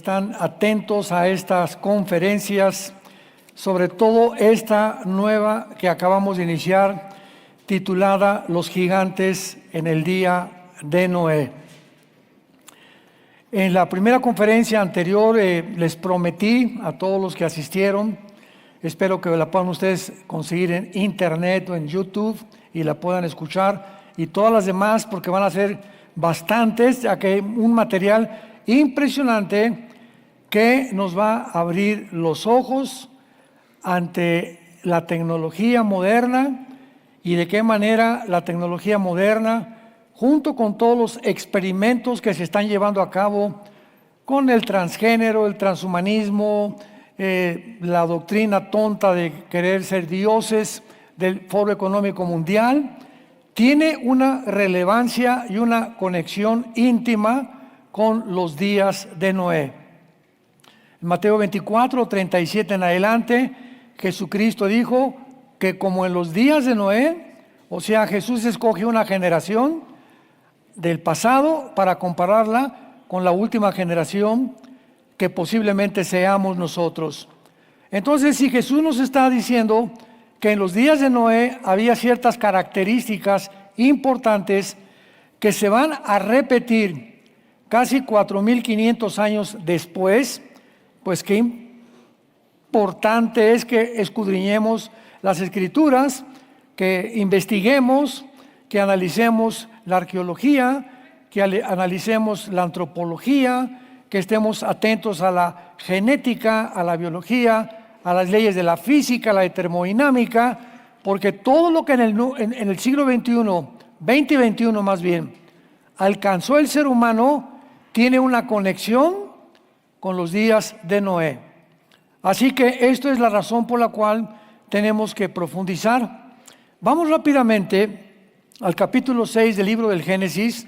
están atentos a estas conferencias, sobre todo esta nueva que acabamos de iniciar, titulada Los gigantes en el día de Noé. En la primera conferencia anterior les prometí a todos los que asistieron, espero que la puedan ustedes conseguir en internet o en YouTube y la puedan escuchar, y todas las demás, porque van a ser bastantes, ya que hay un material impresionante que nos va a abrir los ojos ante la tecnología moderna y de qué manera la tecnología moderna, junto con todos los experimentos que se están llevando a cabo con el transgénero, el transhumanismo, la doctrina tonta de querer ser dioses del Foro Económico Mundial, tiene una relevancia y una conexión íntima con los días de Noé. En Mateo 24, 37 en adelante, Jesucristo dijo que como en los días de Noé, o sea, Jesús escoge una generación del pasado para compararla con la última generación que posiblemente seamos nosotros. Entonces, si Jesús nos está diciendo que en los días de Noé había ciertas características importantes que se van a repetir casi 4.500 años después, pues qué importante es que escudriñemos las Escrituras, que investiguemos, que analicemos la arqueología, que analicemos la antropología, que estemos atentos a la genética, a la biología, a las leyes de la física, la termodinámica, porque todo lo que en el siglo XXI, 20 y 21 más bien, alcanzó el ser humano, tiene una conexión con los días de Noé. Así que esto es la razón por la cual tenemos que profundizar. Vamos rápidamente al capítulo 6 del libro del Génesis,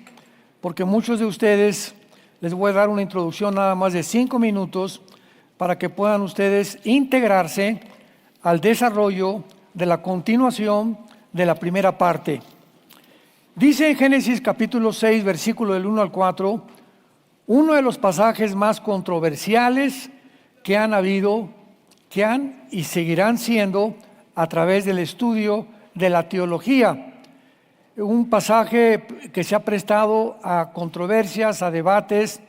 porque muchos de ustedes les voy a dar una introducción nada más de 5 minutos para que puedan ustedes integrarse al desarrollo de la continuación de la primera parte. Dice en Génesis capítulo 6, versículo del 1 al 4, uno de los pasajes más controversiales que han habido, que han y seguirán siendo a través del estudio de la teología. Un pasaje que se ha prestado a controversias, a debates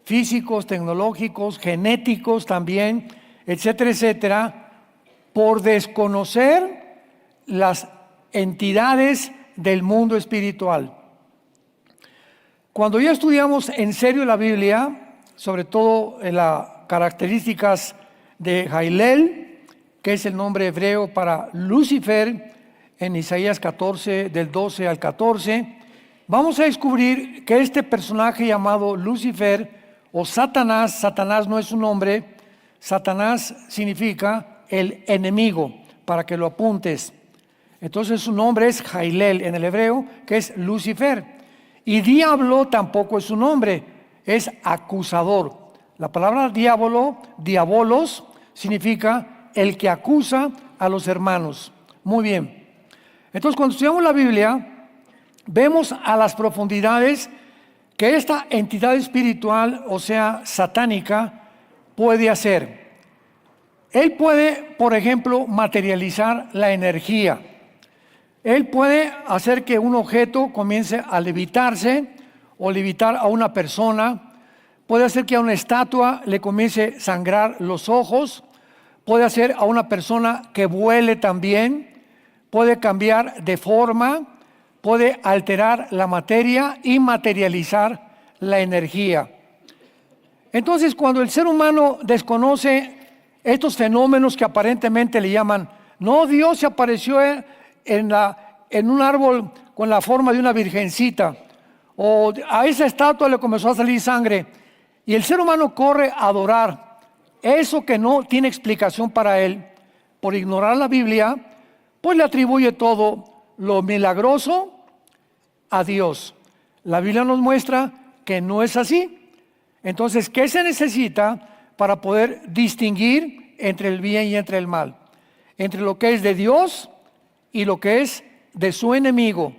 físicos, tecnológicos, genéticos también, etcétera, etcétera, por desconocer las entidades del mundo espiritual. Cuando ya estudiamos en serio la Biblia, sobre todo en las características de Jailel, que es el nombre hebreo para Lucifer, en Isaías 14, del 12 al 14, vamos a descubrir que este personaje llamado Lucifer o Satanás, Satanás no es su nombre, Satanás significa el enemigo, para que lo apuntes. Entonces su nombre es Jailel en el hebreo, que es Lucifer. Y diablo tampoco es su nombre, es acusador. La palabra diablo, diabolos, significa el que acusa a los hermanos. Muy bien. Entonces, cuando estudiamos la Biblia, vemos a las profundidades que esta entidad espiritual, o sea, satánica, puede hacer. Él puede, por ejemplo, materializar la energía. Él puede hacer que un objeto comience a levitarse o levitar a una persona. Puede hacer que a una estatua le comience a sangrar los ojos. Puede hacer a una persona que vuele también. Puede cambiar de forma. Puede alterar la materia y materializar la energía. Entonces, cuando el ser humano desconoce estos fenómenos que aparentemente le llaman, no, Dios se apareció en un árbol con la forma de una virgencita, o a esa estatua le comenzó a salir sangre, y el ser humano corre a adorar eso que no tiene explicación para él, por ignorar la Biblia, pues le atribuye todo lo milagroso a Dios. La Biblia nos muestra que no es así. Entonces, ¿qué se necesita para poder distinguir entre el bien y entre el mal? Entre lo que es de Dios y lo que es de su enemigo,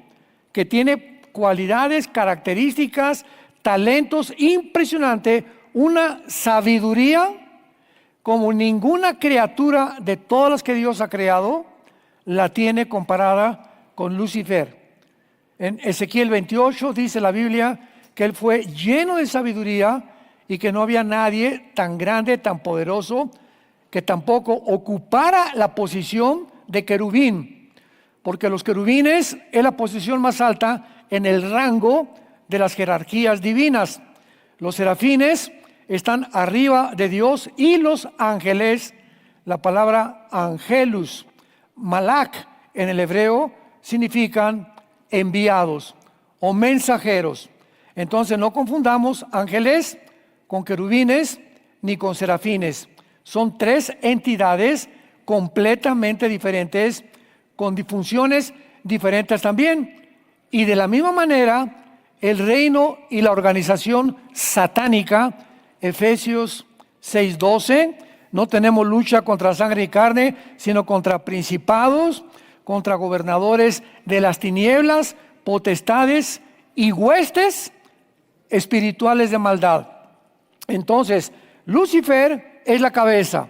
que tiene cualidades, características, talentos impresionantes, una sabiduría como ninguna criatura de todas las que Dios ha creado la tiene comparada con Lucifer. En Ezequiel 28 dice la Biblia que él fue lleno de sabiduría y que no había nadie tan grande, tan poderoso, que tampoco ocupara la posición de querubín, porque los querubines es la posición más alta en el rango de las jerarquías divinas. Los serafines están arriba de Dios y los ángeles, la palabra angelus, malak en el hebreo, significan enviados o mensajeros. Entonces no confundamos ángeles con querubines ni con serafines. Son tres entidades completamente diferentes, con funciones diferentes también. Y de la misma manera, el reino y la organización satánica, Efesios 6:12, no tenemos lucha contra sangre y carne, sino contra principados, contra gobernadores de las tinieblas, potestades y huestes espirituales de maldad. Entonces, Lucifer es la cabeza.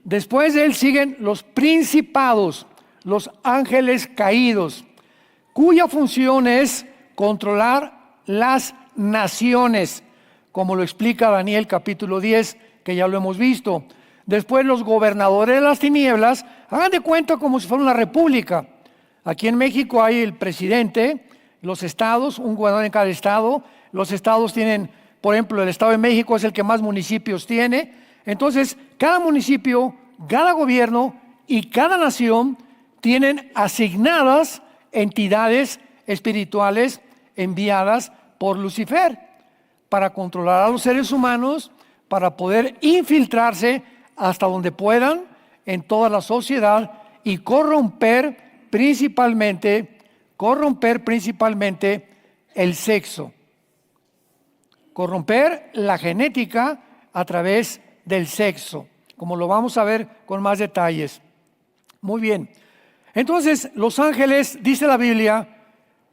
Después de él siguen los principados, los ángeles caídos, cuya función es controlar las naciones, como lo explica Daniel capítulo 10, que ya lo hemos visto. Después los gobernadores de las tinieblas, hagan de cuenta como si fuera una república. Aquí en México hay el presidente, los estados, un gobernador en cada estado. Los estados tienen, por ejemplo, el estado de México es el que más municipios tiene. Entonces, cada municipio, cada gobierno y cada nación tienen asignadas entidades espirituales enviadas por Lucifer para controlar a los seres humanos, para poder infiltrarse hasta donde puedan en toda la sociedad y corromper principalmente el sexo, corromper la genética a través del sexo, como lo vamos a ver con más detalles. Muy bien, entonces los ángeles, dice la Biblia,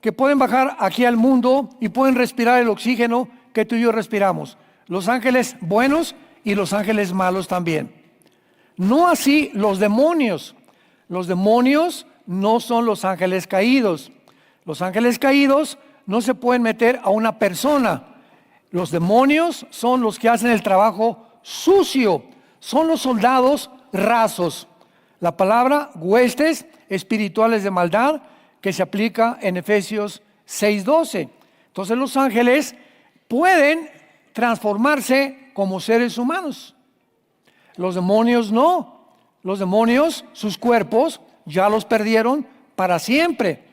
que pueden bajar aquí al mundo y pueden respirar el oxígeno que tú y yo respiramos. Los ángeles buenos y los ángeles malos también. No así los demonios. Los demonios no son los ángeles caídos. Los ángeles caídos no se pueden meter a una persona. Los demonios son los que hacen el trabajo sucio. Son los soldados rasos. La palabra huestes espirituales de maldad que se aplica en Efesios 6:12. Entonces los ángeles pueden transformarse como seres humanos. Los demonios no. Los demonios, sus cuerpos ya los perdieron para siempre.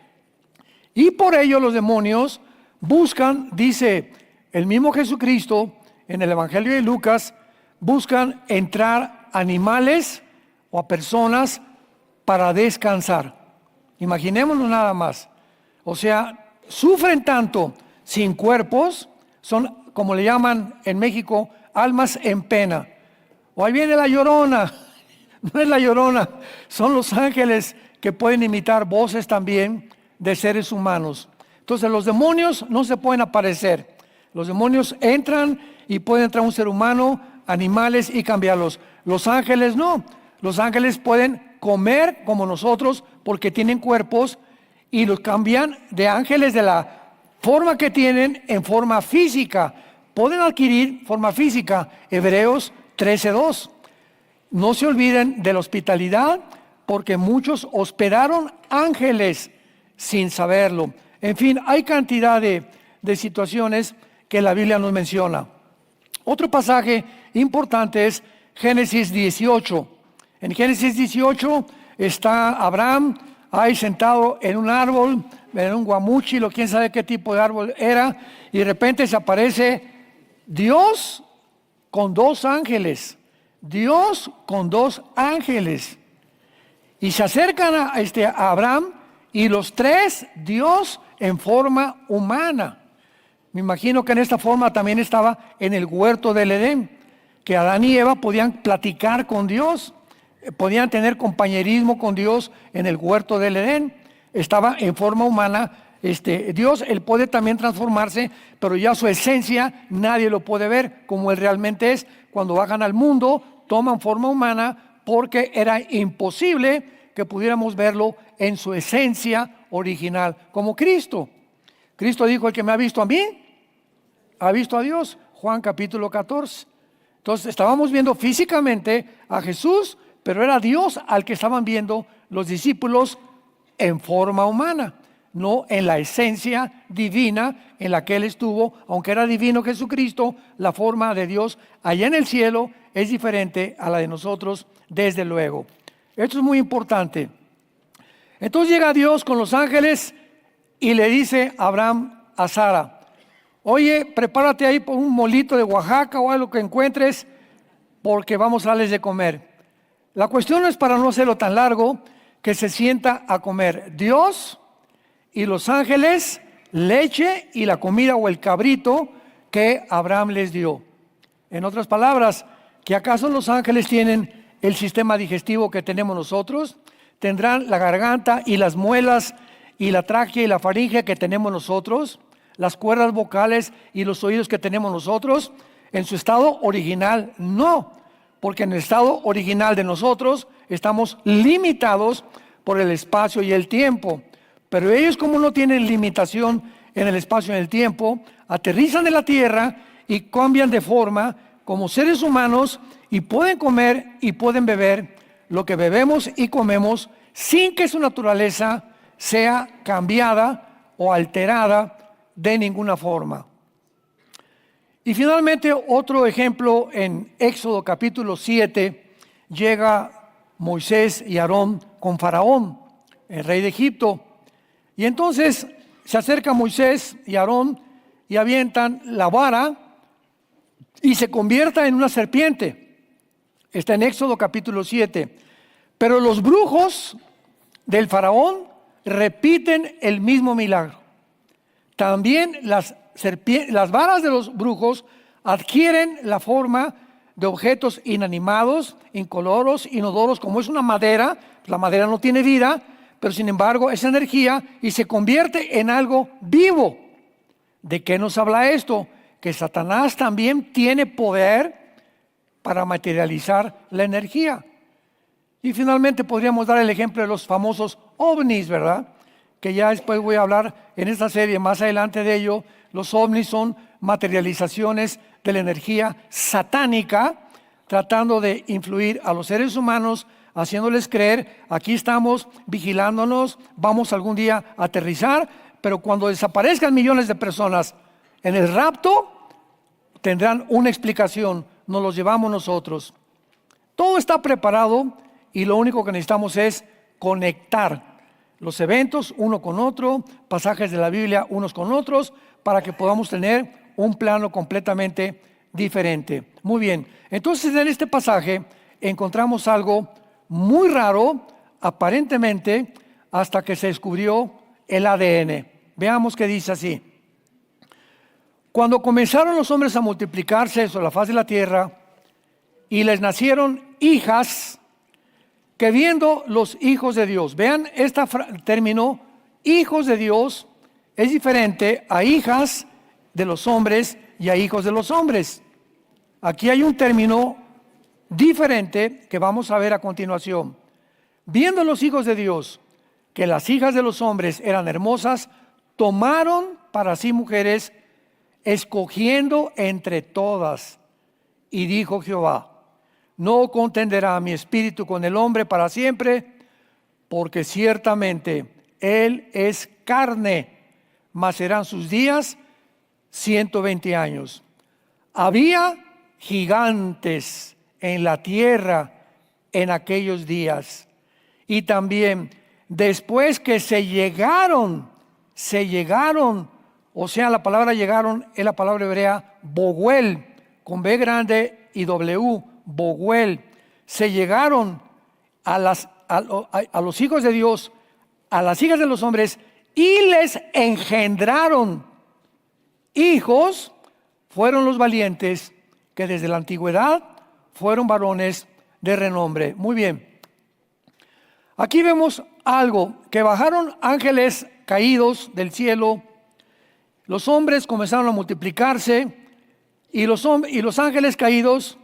Y por ello los demonios buscan, dice el mismo Jesucristo en el Evangelio de Lucas, buscan entrar a animales o a personas para descansar. Imaginémoslo nada más. O sea, sufren tanto sin cuerpos, son como le llaman en México, almas en pena. O ahí viene la llorona. No es la llorona, son los ángeles que pueden imitar voces también de seres humanos. Entonces los demonios no se pueden aparecer. Los demonios entran y pueden entrar un ser humano, animales y cambiarlos. Los ángeles no. Los ángeles pueden comer como nosotros porque tienen cuerpos y los cambian de ángeles de la forma que tienen en forma física. Pueden adquirir forma física. Hebreos 13:2. No se olviden de la hospitalidad porque muchos hospedaron ángeles sin saberlo. En fin, hay cantidad de situaciones que la Biblia nos menciona. Otro pasaje importante es Génesis 18. En Génesis 18 está Abraham ahí sentado en un árbol, en un guamúchil o quién sabe qué tipo de árbol era, y de repente se aparece Dios con dos ángeles. Dios con dos ángeles. Y se acercan a Abraham y los tres, Dios en forma humana. Me imagino que en esta forma también estaba en el huerto del Edén, que Adán y Eva podían platicar con Dios, podían tener compañerismo con Dios en el huerto del Edén. Estaba en forma humana Dios, Él puede también transformarse, pero ya su esencia nadie lo puede ver como Él realmente es. Cuando bajan al mundo, toman forma humana porque era imposible que pudiéramos verlo en su esencia original, como Cristo. Cristo dijo: el que me ha visto a mí, ha visto a Dios. Juan capítulo 14. Entonces estábamos viendo físicamente a Jesús, pero era Dios al que estaban viendo los discípulos en forma humana, no en la esencia divina en la que Él estuvo. Aunque era divino Jesucristo, la forma de Dios allá en el cielo es diferente a la de nosotros, desde luego. Esto es muy importante. Entonces llega Dios con los ángeles y le dice a Abraham, a Sara: oye, prepárate ahí por un molito de Oaxaca o algo que encuentres, porque vamos a darles de comer. La cuestión es, para no hacerlo tan largo, que se sienta a comer Dios y los ángeles, leche y la comida o el cabrito que Abraham les dio. En otras palabras, ¿que acaso los ángeles tienen el sistema digestivo que tenemos nosotros? ¿Tendrán la garganta y las muelas y la tráquea y la faringe que tenemos nosotros? ¿Las cuerdas vocales y los oídos que tenemos nosotros? En su estado original, no. Porque en el estado original de nosotros estamos limitados por el espacio y el tiempo. Pero ellos, como no tienen limitación en el espacio y en el tiempo, aterrizan en la tierra y cambian de forma como seres humanos, y pueden comer y pueden beber lo que bebemos y comemos sin que su naturaleza sea cambiada o alterada de ninguna forma. Y finalmente, otro ejemplo, en Éxodo capítulo 7, llega Moisés y Aarón con Faraón, el rey de Egipto. Y entonces se acerca Moisés y Aarón y avientan la vara y se convierta en una serpiente. Está en Éxodo capítulo 7. Pero los brujos del faraón repiten el mismo milagro. También las varas de los brujos adquieren la forma de objetos inanimados, incoloros, inodoros, como es una madera. La madera no tiene vida, pero sin embargo es energía y se convierte en algo vivo. ¿De qué nos habla esto? Que Satanás también tiene poder para materializar la energía. Y finalmente podríamos dar el ejemplo de los famosos ovnis, ¿verdad? Que ya después voy a hablar en esta serie más adelante de ello. Los ovnis son materializaciones de la energía satánica, tratando de influir a los seres humanos, haciéndoles creer: aquí estamos vigilándonos, vamos algún día a aterrizar, pero cuando desaparezcan millones de personas en el rapto, tendrán una explicación: nos los llevamos nosotros. Todo está preparado y lo único que necesitamos es conectar los eventos uno con otro, pasajes de la Biblia unos con otros, para que podamos tener un plano completamente diferente. Muy bien, entonces en este pasaje encontramos algo muy raro, aparentemente, hasta que se descubrió el ADN. Veamos qué dice así: cuando comenzaron los hombres a multiplicarse sobre la faz de la tierra, y les nacieron hijas, que viendo los hijos de Dios, vean este término, hijos de Dios, es diferente a hijas de los hombres y a hijos de los hombres. Aquí hay un término diferente que vamos a ver a continuación. Viendo los hijos de Dios que las hijas de los hombres eran hermosas, tomaron para sí mujeres, escogiendo entre todas. Y dijo Jehová: no contenderá mi espíritu con el hombre para siempre, porque ciertamente él es carne, mas serán sus días 120 años. Había gigantes en la tierra en aquellos días, y también después que se llegaron, o sea, la palabra llegaron es la palabra hebrea boguel, con B grande y W, boguel. Se llegaron a los hijos de Dios, a las hijas de los hombres, y les engendraron hijos. Fueron los valientes que desde la antigüedad fueron varones de renombre. Muy bien. Aquí vemos algo, que bajaron ángeles caídos del cielo, los hombres comenzaron a multiplicarse y los ángeles caídos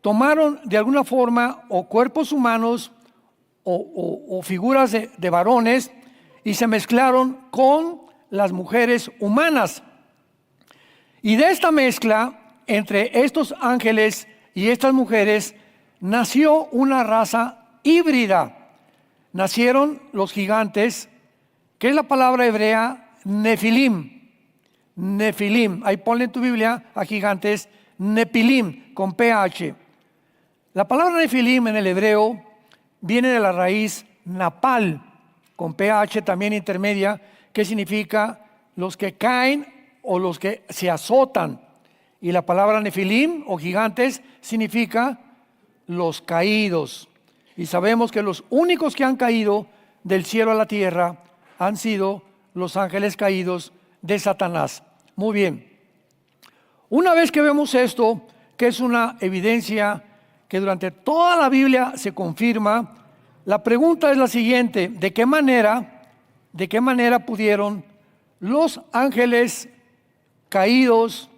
tomaron de alguna forma o cuerpos humanos o figuras de varones y se mezclaron con las mujeres humanas. Y de esta mezcla entre estos ángeles y estas mujeres nació una raza híbrida. Nacieron los gigantes, que es la palabra hebrea Nefilim. Nefilim, ahí ponle en tu Biblia a gigantes Nepilim con PH. La palabra Nefilim en el hebreo viene de la raíz napal con PH también intermedia, que significa los que caen o los que se azotan. Y la palabra Nefilim o gigantes significa los caídos. Y sabemos que los únicos que han caído del cielo a la tierra han sido los ángeles caídos de Satanás. Muy bien. Una vez que vemos esto, que es una evidencia que durante toda la Biblia se confirma, la pregunta es la siguiente: ¿de qué manera pudieron los ángeles caídos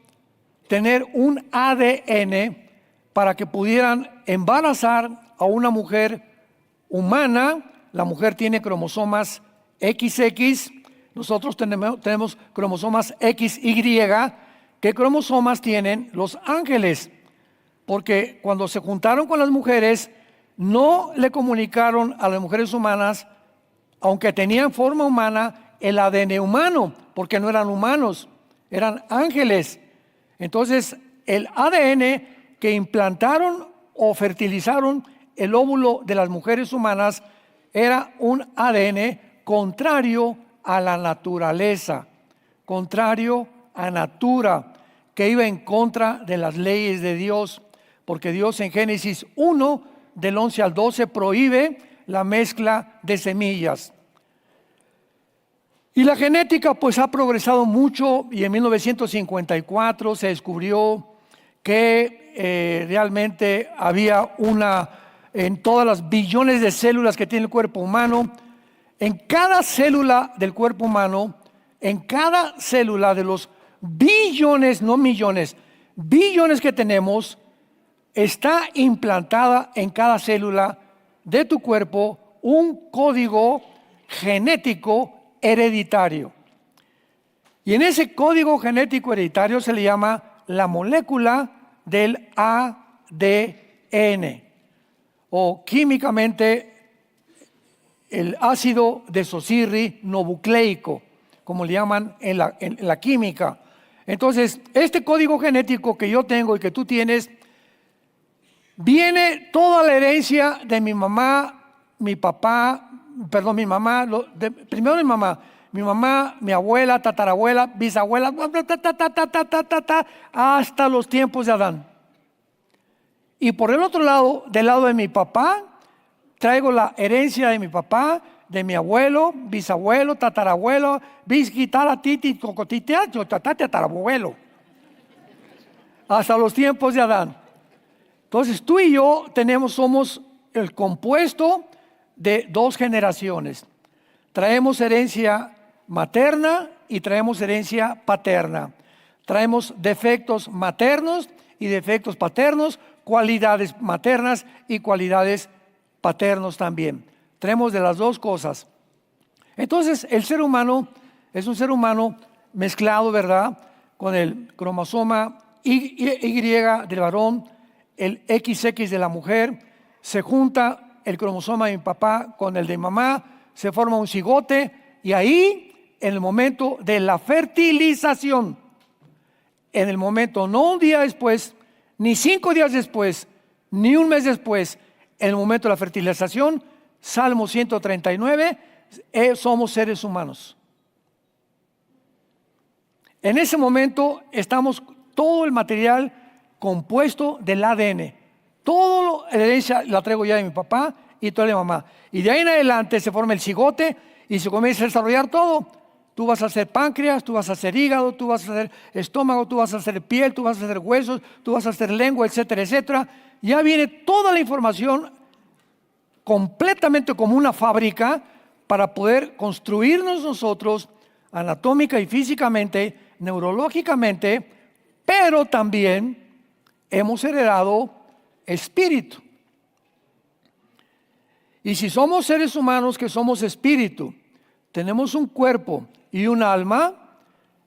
tener un ADN para que pudieran embarazar a una mujer humana? La mujer tiene cromosomas XX, nosotros tenemos cromosomas XY. ¿Qué cromosomas tienen los ángeles? Porque cuando se juntaron con las mujeres, no le comunicaron a las mujeres humanas, aunque tenían forma humana, el ADN humano, porque no eran humanos, eran ángeles. Entonces, el ADN que implantaron o fertilizaron el óvulo de las mujeres humanas era un ADN contrario a la naturaleza, contrario a natura, que iba en contra de las leyes de Dios, porque Dios en Génesis 1, del 11 al 12, prohíbe la mezcla de semillas. Y la genética pues ha progresado mucho, y en 1954 se descubrió que realmente había en todas las billones de células que tiene el cuerpo humano, en cada célula del cuerpo humano, en cada célula de los billones, no millones, billones que tenemos, está implantada en cada célula de tu cuerpo un código genético hereditario. Y en ese código genético hereditario se le llama la molécula del ADN, o químicamente el ácido desoxirribonucleico, como le llaman en la química. Entonces, este código genético que yo tengo y que tú tienes, viene toda la herencia de mi mamá, primero mi mamá, mi abuela, tatarabuela, bisabuela, hasta los tiempos de Adán. Y por el otro lado, del lado de mi papá, traigo la herencia de mi papá, de mi abuelo, bisabuelo, tatarabuelo, bisquitaratiti, cocotitea, tatarabuelo, hasta los tiempos de Adán. Entonces tú y yo somos el compuesto de dos generaciones. Traemos herencia materna y traemos herencia paterna. Traemos defectos maternos y defectos paternos, cualidades maternas y cualidades paternos también. Traemos de las dos cosas. Entonces el ser humano es un ser humano mezclado, ¿verdad?, con el cromosoma Y del varón, el XX de la mujer, se junta el cromosoma de mi papá con el de mi mamá, se forma un cigote, y ahí, en el momento de la fertilización, en el momento, no un día después, ni 5 días después, ni un mes después, en el momento de la fertilización, Salmo 139, somos seres humanos. En ese momento estamos todo el material compuesto del ADN. Toda la herencia la traigo ya de mi papá y toda de mi mamá. Y de ahí en adelante se forma el cigote y se comienza a desarrollar todo. Tú vas a hacer páncreas, tú vas a hacer hígado, tú vas a hacer estómago, tú vas a hacer piel, tú vas a hacer huesos, tú vas a hacer lengua, etcétera, etcétera. Ya viene toda la información completamente como una fábrica para poder construirnos nosotros anatómica y físicamente, neurológicamente, pero también hemos heredado espíritu. Y si somos seres humanos que somos espíritu, tenemos un cuerpo y un alma,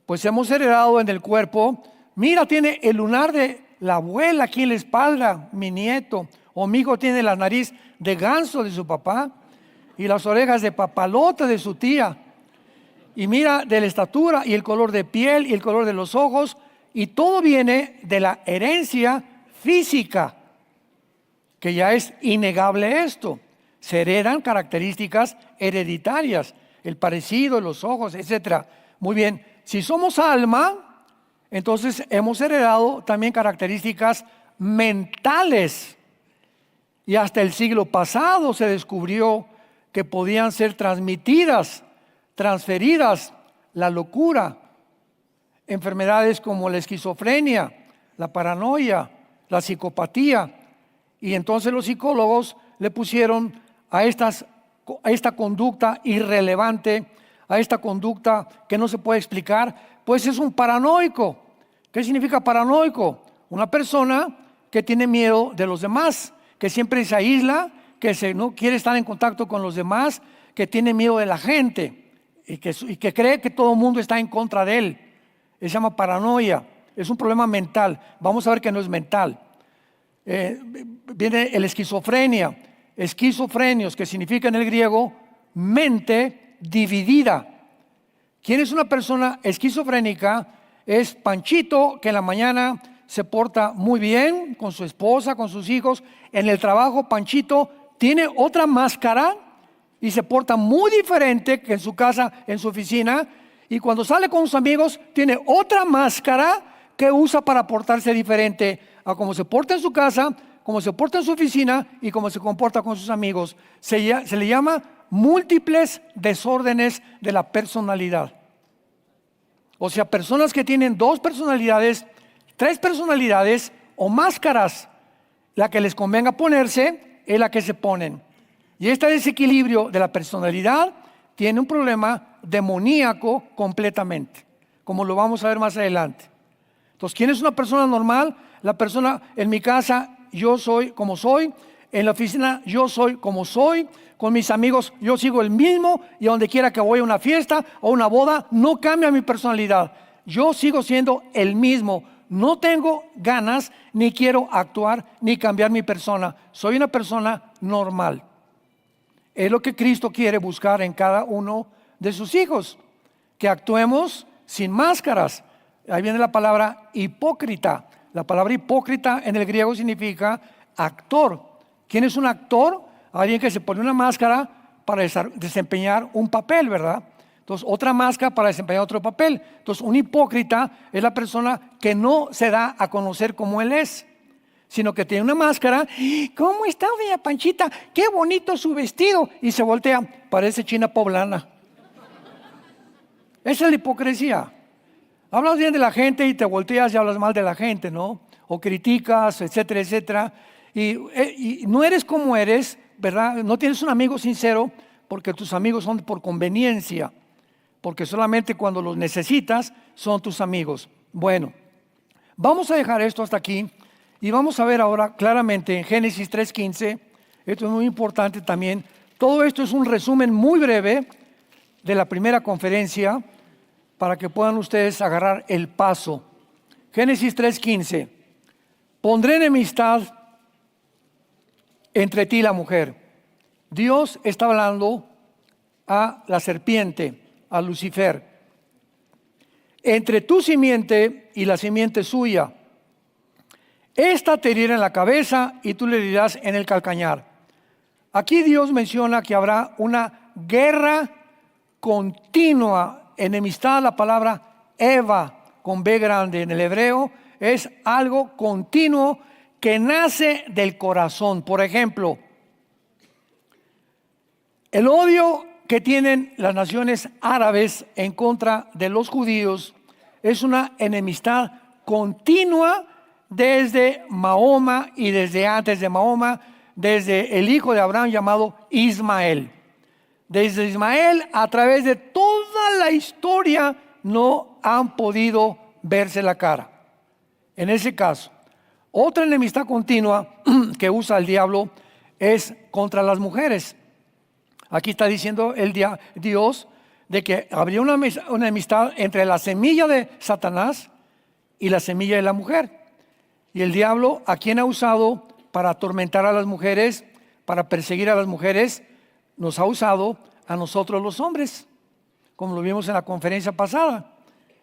pues hemos heredado en el cuerpo. Mira, tiene el lunar de la abuela aquí en la espalda, mi nieto. O mi hijo tiene la nariz de ganso de su papá y las orejas de papalote de su tía. Y mira de la estatura y el color de piel y el color de los ojos. Y todo viene de la herencia física, que ya es innegable esto. Se heredan características hereditarias, el parecido, los ojos, etc. Muy bien, si somos alma, entonces hemos heredado también características mentales. Y hasta el siglo pasado se descubrió que podían ser transmitidas, transferidas, la locura, enfermedades como la esquizofrenia, la paranoia, la psicopatía. Y entonces los psicólogos le pusieron a esta conducta irrelevante, a esta conducta que no se puede explicar, pues es un paranoico. ¿Qué significa paranoico? Una persona que tiene miedo de los demás, que siempre se aísla, que no quiere estar en contacto con los demás, que tiene miedo de la gente y que cree que todo el mundo está en contra de él. Se llama paranoia, es un problema mental. Vamos a ver que no es mental. Viene el esquizofrenia, esquizofrenios, que significa en el griego mente dividida. ¿Quién es una persona esquizofrénica? Es Panchito, que en la mañana se porta muy bien con su esposa, con sus hijos. En el trabajo, Panchito tiene otra máscara y se porta muy diferente que en su casa, en su oficina. Y cuando sale con sus amigos, tiene otra máscara que usa para portarse diferente a cómo se porta en su casa, cómo se porta en su oficina y cómo se comporta con sus amigos. Se le llama múltiples desórdenes de la personalidad. O sea, personas que tienen 2 personalidades, 3 personalidades o máscaras. La que les convenga ponerse es la que se ponen. Y este desequilibrio de la personalidad tiene un problema demoníaco completamente, como lo vamos a ver más adelante. Entonces, ¿quién es una persona normal? La persona en mi casa, yo soy como soy. En la oficina, yo soy como soy. Con mis amigos, yo sigo el mismo. Y a donde quiera que voy a una fiesta o una boda, no cambia mi personalidad. Yo sigo siendo el mismo. No tengo ganas, ni quiero actuar, ni cambiar mi persona. Soy una persona normal. Es lo que Cristo quiere buscar en cada uno de sus hijos. Que actuemos sin máscaras. Ahí viene la palabra hipócrita. La palabra hipócrita en el griego significa actor. ¿Quién es un actor? Alguien que se pone una máscara para desempeñar un papel, ¿verdad? Entonces, otra máscara para desempeñar otro papel. Entonces, un hipócrita es la persona que no se da a conocer como él es, sino que tiene una máscara. ¿Cómo está, doña Panchita? ¡Qué bonito su vestido! Y se voltea, parece china poblana. Esa es la hipocresía. Hablas bien de la gente y te volteas y hablas mal de la gente, ¿no? O criticas, etcétera, etcétera. Y no eres como eres, ¿verdad? No tienes un amigo sincero porque tus amigos son por conveniencia, porque solamente cuando los necesitas son tus amigos. Bueno, vamos a dejar esto hasta aquí y vamos a ver ahora claramente en Génesis 3:15. Esto es muy importante también. Todo esto es un resumen muy breve de la primera conferencia para que puedan ustedes agarrar el paso. Génesis 3:15. Pondré enemistad entre ti y la mujer. Dios está hablando a la serpiente, a Lucifer. Entre tu simiente y la simiente suya. Esta te herirá en la cabeza y tú le herirás en el calcañar. Aquí Dios menciona que habrá una guerra continua. Enemistad, la palabra Eva con B grande en el hebreo, es algo continuo que nace del corazón. Por ejemplo, el odio que tienen las naciones árabes en contra de los judíos es una enemistad continua desde Mahoma y desde antes de Mahoma, desde el hijo de Abraham llamado Ismael. Desde Ismael, a través de toda la historia, no han podido verse la cara. En ese caso, otra enemistad continua que usa el diablo es contra las mujeres. Aquí está diciendo Dios de que habría una enemistad entre la semilla de Satanás y la semilla de la mujer. Y el diablo, ¿a quién ha usado para atormentar a las mujeres, para perseguir a las mujeres? Nos ha usado a nosotros los hombres, como lo vimos en la conferencia pasada.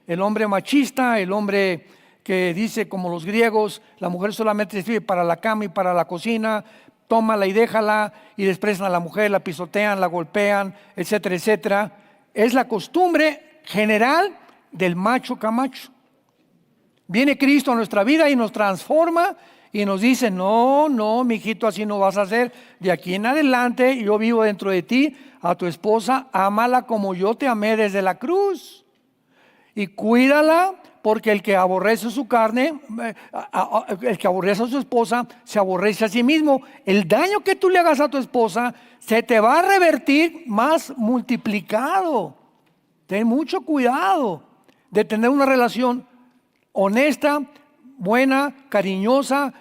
El hombre machista, el hombre que dice como los griegos, la mujer solamente sirve para la cama y para la cocina, tómala y déjala, y desprecian a la mujer, la pisotean, la golpean, etcétera, etcétera. Es la costumbre general del macho camacho. Viene Cristo a nuestra vida y nos transforma y nos dice: no, mijito, así no vas a hacer. De aquí en adelante yo vivo dentro de ti. A tu esposa, ámala como yo te amé desde la cruz. Y cuídala, porque el que aborrece su carne, el que aborrece a su esposa, se aborrece a sí mismo. El daño que tú le hagas a tu esposa se te va a revertir más multiplicado. Ten mucho cuidado de tener una relación honesta, buena, cariñosa,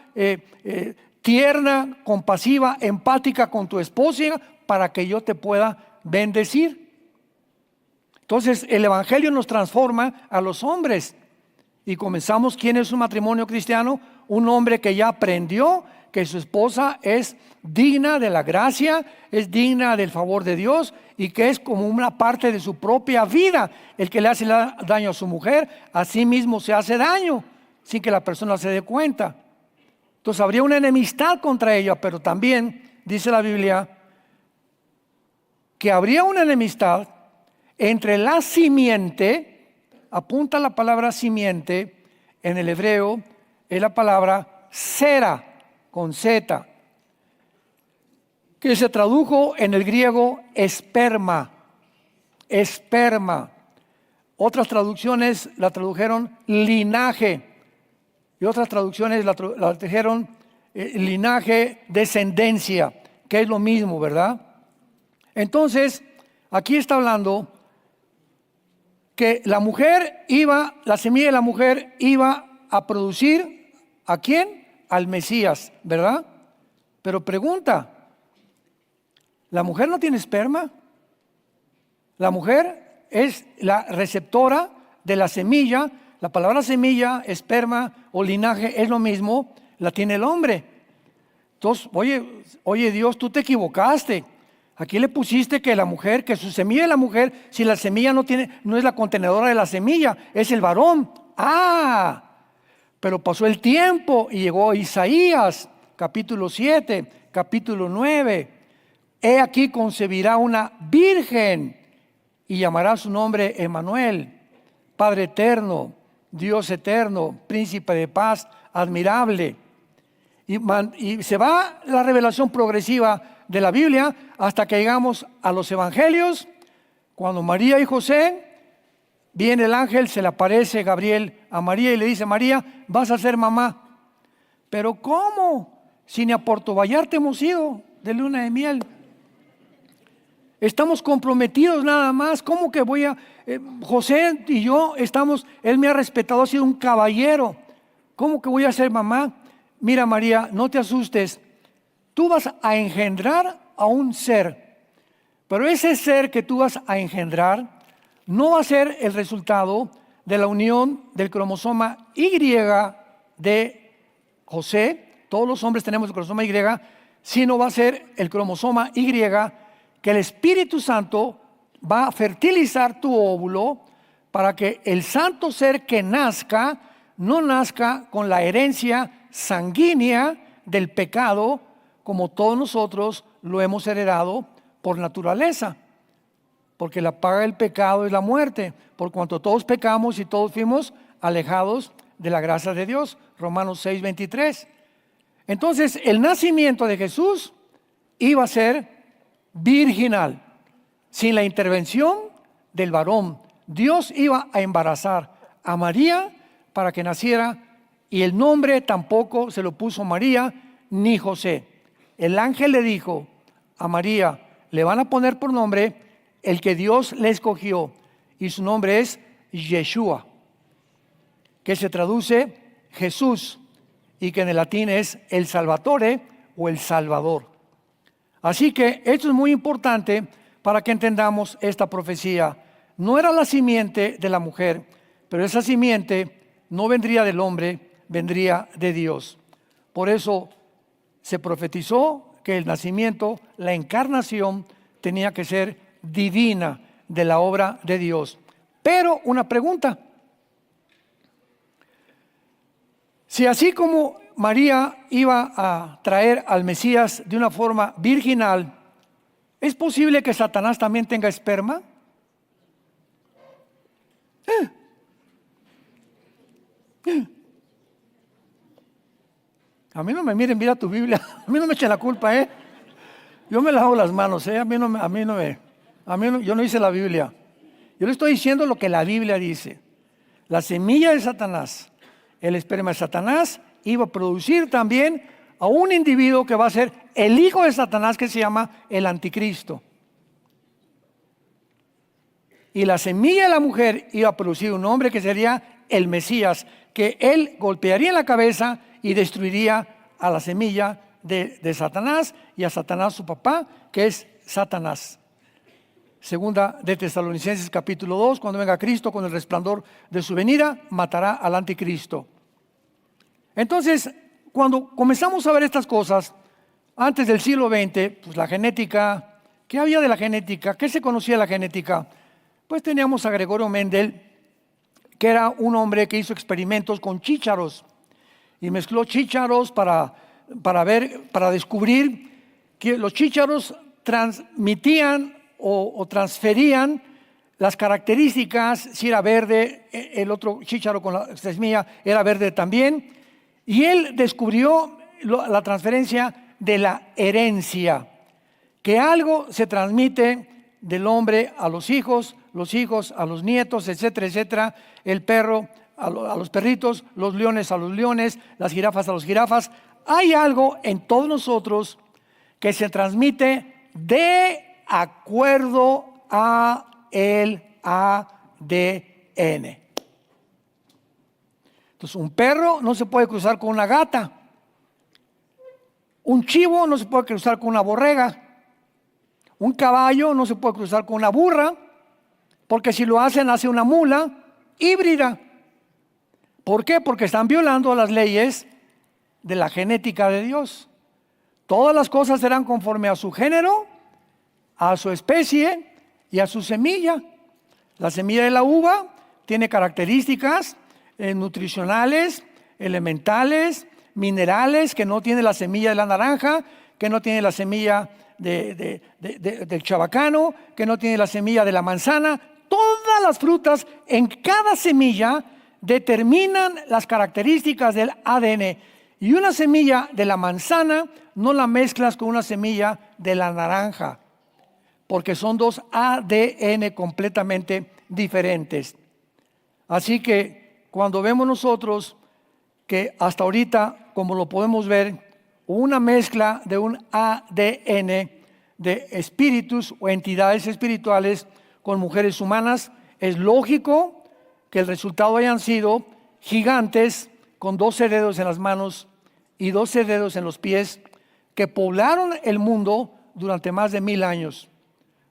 tierna, compasiva, empática con tu esposa, para que yo te pueda bendecir. Entonces el evangelio nos transforma a los hombres y comenzamos. ¿Quién es un matrimonio cristiano? Un hombre que ya aprendió que su esposa es digna de la gracia, es digna del favor de Dios, y que es como una parte de su propia vida. El que le hace daño a su mujer, a sí mismo se hace daño sin que la persona se dé cuenta. Entonces habría una enemistad contra ella, pero también dice la Biblia que habría una enemistad entre la simiente. Apunta la palabra simiente, en el hebreo es la palabra sera, con Z, que se tradujo en el griego esperma. Esperma. Otras traducciones la tradujeron linaje, y otras traducciones la tradujeron linaje, descendencia, que es lo mismo, ¿verdad? Entonces, aquí está hablando que la semilla de la mujer iba a producir, ¿a quién? Al Mesías, ¿verdad? Pero pregunta, ¿la mujer no tiene esperma? La mujer es la receptora de la semilla. La palabra semilla, esperma o linaje es lo mismo, la tiene el hombre. Entonces, oye Dios, tú te equivocaste. Aquí le pusiste que la mujer, que su semilla de la mujer, si la semilla no es la contenedora de la semilla, es el varón. Pero pasó el tiempo y llegó Isaías, capítulo 7, capítulo 9. He aquí concebirá una virgen y llamará su nombre Emmanuel, Padre eterno, Dios eterno, príncipe de paz, admirable. Y se va la revelación progresiva de la Biblia hasta que llegamos a los evangelios. Cuando María y José, viene el ángel, se le aparece Gabriel a María y le dice: María, vas a ser mamá. Pero ¿cómo? Si ni a Puerto Vallarta hemos ido de luna de miel. Estamos comprometidos nada más. ¿Cómo que voy a...? José y yo estamos, él me ha respetado, ha sido un caballero. ¿Cómo que voy a ser mamá? Mira, María, no te asustes. Tú vas a engendrar a un ser, pero ese ser que tú vas a engendrar no va a ser el resultado de la unión del cromosoma Y de José. Todos los hombres tenemos el cromosoma Y, sino va a ser el cromosoma Y que el Espíritu Santo va a fertilizar tu óvulo para que el santo ser que nazca no nazca con la herencia sanguínea del pecado, como todos nosotros lo hemos heredado por naturaleza, porque la paga del pecado es la muerte, por cuanto todos pecamos y todos fuimos alejados de la gracia de Dios. Romanos 6:23. Entonces el nacimiento de Jesús iba a ser virginal, sin la intervención del varón. Dios iba a embarazar a María para que naciera, y el nombre tampoco se lo puso María ni José. El ángel le dijo a María: le van a poner por nombre el que Dios le escogió, y su nombre es Yeshua, que se traduce Jesús, y que en el latín es el Salvatore o el Salvador. Así que esto es muy importante para que entendamos esta profecía. No era la simiente de la mujer, pero esa simiente no vendría del hombre, vendría de Dios. Por eso se profetizó que el nacimiento, la encarnación, tenía que ser divina, de la obra de Dios. Pero una pregunta: si así como María iba a traer al Mesías de una forma virginal, ¿es posible que Satanás también tenga esperma? A mí no me miren, mira tu Biblia, a mí no me echen la culpa, Yo me lavo las manos, yo no hice la Biblia. Yo le estoy diciendo lo que la Biblia dice. La semilla de Satanás, el esperma de Satanás, iba a producir también a un individuo que va a ser el hijo de Satanás, que se llama el anticristo. Y la semilla de la mujer iba a producir un hombre que sería el Mesías, que él golpearía en la cabeza y destruiría a la semilla de Satanás y a Satanás su papá, que es Satanás. Segunda de Tesalonicenses capítulo 2, cuando venga Cristo con el resplandor de su venida, matará al anticristo. Entonces, cuando comenzamos a ver estas cosas, antes del siglo XX, pues la genética, ¿qué había de la genética? ¿Qué se conocía de la genética? Pues teníamos a Gregorio Mendel, que era un hombre que hizo experimentos con chícharos y mezcló chícharos para descubrir que los chícharos transmitían o transferían las características, si era verde, el otro chícharo con la semilla era verde también, y él descubrió la transferencia de la herencia, que algo se transmite del hombre a los hijos a los nietos, etcétera, etcétera, el perro a los perritos, los leones a los leones, las jirafas a los jirafas. Hay algo en todos nosotros que se transmite de acuerdo a el ADN. Entonces, un perro no se puede cruzar con una gata. Un chivo no se puede cruzar con una borrega. Un caballo no se puede cruzar con una burra, porque si lo hacen, hace una mula híbrida. ¿Por qué? Porque están violando las leyes de la genética de Dios. Todas las cosas serán conforme a su género, a su especie y a su semilla. La semilla de la uva tiene características nutricionales, elementales, minerales, que no tiene la semilla de la naranja, que no tiene la semilla del chabacano, que no tiene la semilla de la manzana. Todas las frutas en cada semilla determinan las características del ADN. Y una semilla de la manzana no la mezclas con una semilla de la naranja, porque son dos ADN completamente diferentes. Así que cuando vemos nosotros que hasta ahorita, como lo podemos ver, una mezcla de un ADN de espíritus o entidades espirituales con mujeres humanas, es lógico que el resultado hayan sido gigantes con 12 dedos en las manos y 12 dedos en los pies, que poblaron el mundo durante más de 1000 años,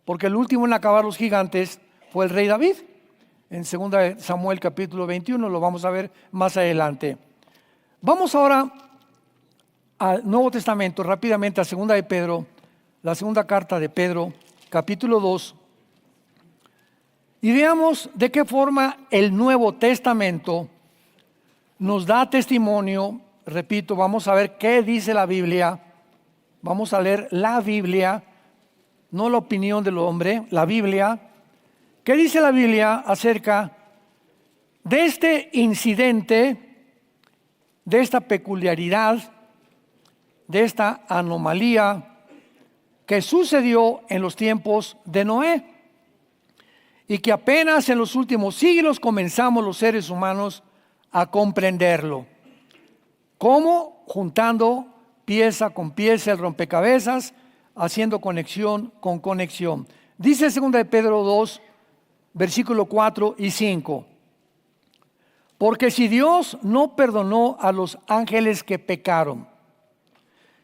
porque el último en acabar los gigantes fue el rey David. En 2 Samuel capítulo 21 lo vamos a ver más adelante. Vamos ahora al Nuevo Testamento, rápidamente a 2 de Pedro, la segunda carta de Pedro, capítulo 2, y veamos de qué forma el Nuevo Testamento nos da testimonio. Repito, vamos a ver qué dice la Biblia. Vamos a leer la Biblia, no la opinión del hombre, la Biblia. ¿Qué dice la Biblia acerca de este incidente, de esta peculiaridad, de esta anomalía que sucedió en los tiempos de Noé? Y que apenas en los últimos siglos comenzamos los seres humanos a comprenderlo. ¿Cómo? Juntando pieza con pieza el rompecabezas haciendo conexión con conexión. Dice 2 de Pedro 2, versículo 4 y 5. Porque si Dios no perdonó a los ángeles que pecaron,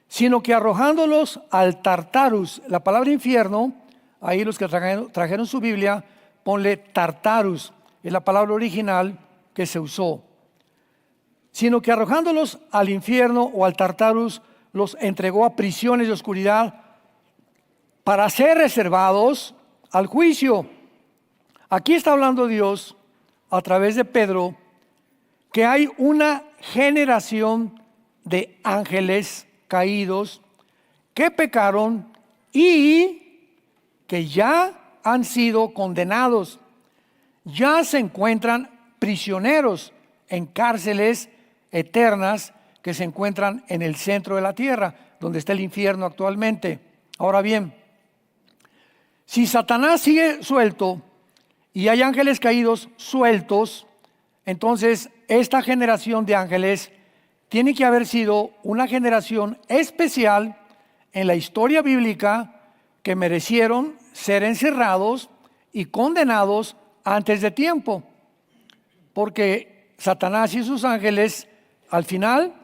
sino que arrojándolos al Tartarus, la palabra infierno, ahí los que trajeron su Biblia, ponle Tartarus, es la palabra original que se usó. Sino que arrojándolos al infierno o al Tartarus, los entregó a prisiones de oscuridad para ser reservados al juicio. Aquí está hablando Dios a través de Pedro que hay una generación de ángeles caídos que pecaron y que ya han sido condenados, ya se encuentran prisioneros en cárceles eternas que se encuentran en el centro de la tierra, donde está el infierno actualmente. Ahora bien, si Satanás sigue suelto y hay ángeles caídos sueltos, entonces esta generación de ángeles tiene que haber sido una generación especial en la historia bíblica que merecieron ser encerrados y condenados antes de tiempo. Porque Satanás y sus ángeles, al final,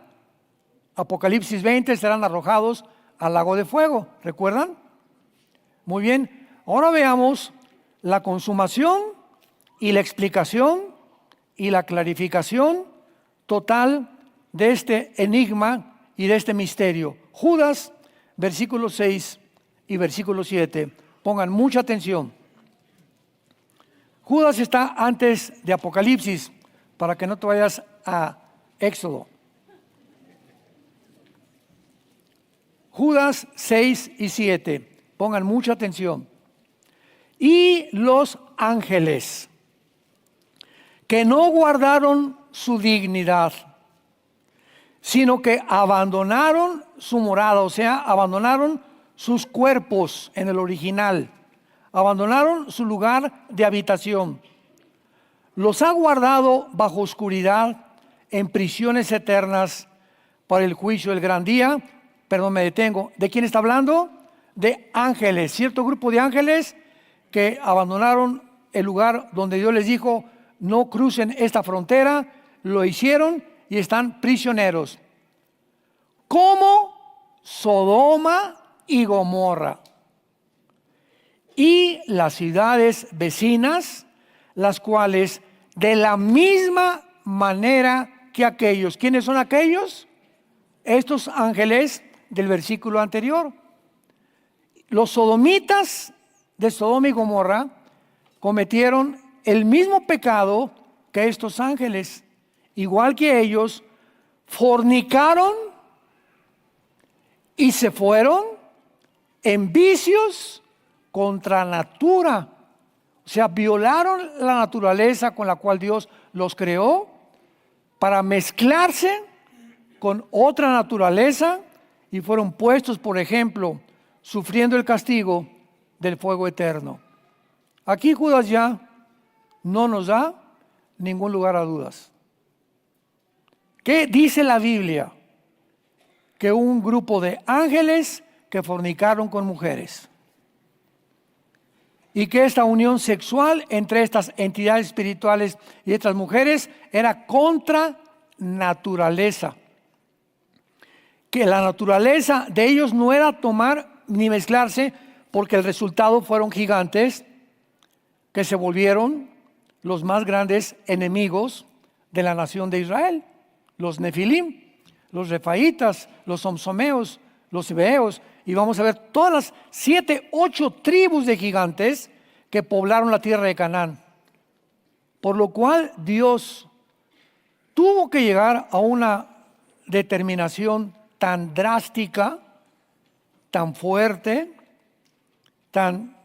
Apocalipsis 20, serán arrojados al lago de fuego. ¿Recuerdan? Muy bien. Ahora veamos la consumación y la explicación y la clarificación total de este enigma y de este misterio. Judas, versículo 6 y versículo 7. Pongan mucha atención. Judas está antes de Apocalipsis, para que no te vayas a Éxodo. Judas 6 y 7. Pongan mucha atención. Y los ángeles que no guardaron su dignidad, sino que abandonaron su morada, o sea, abandonaron sus cuerpos en el original, abandonaron su lugar de habitación. Los ha guardado bajo oscuridad en prisiones eternas para el juicio del gran día. Perdón, me detengo. ¿De quién está hablando? De ángeles, cierto grupo de ángeles que abandonaron el lugar donde Dios les dijo, no crucen esta frontera, lo hicieron y están prisioneros. Como Sodoma y Gomorra y las ciudades vecinas, las cuales de la misma manera que aquellos. ¿Quiénes son aquellos? Estos ángeles del versículo anterior. Los sodomitas de Sodoma y Gomorra cometieron el mismo pecado que estos ángeles. Igual que ellos, fornicaron y se fueron en vicios contra natura. O sea, violaron la naturaleza con la cual Dios los creó para mezclarse con otra naturaleza y fueron puestos, por ejemplo, sufriendo el castigo del fuego eterno. Aquí Judas ya no nos da ningún lugar a dudas. ¿Qué dice la Biblia? Que un grupo de ángeles que fornicaron con mujeres. Y que esta unión sexual entre estas entidades espirituales y estas mujeres era contra naturaleza. Que la naturaleza de ellos no era tomar ni mezclarse, porque el resultado fueron gigantes que se volvieron los más grandes enemigos de la nación de Israel. Los Nefilim, los Refaitas, los Somsomeos, los Hebeos, y vamos a ver todas las 7, 8 tribus de gigantes que poblaron la tierra de Canaán. Por lo cual Dios tuvo que llegar a una determinación tan drástica, tan fuerte, tan,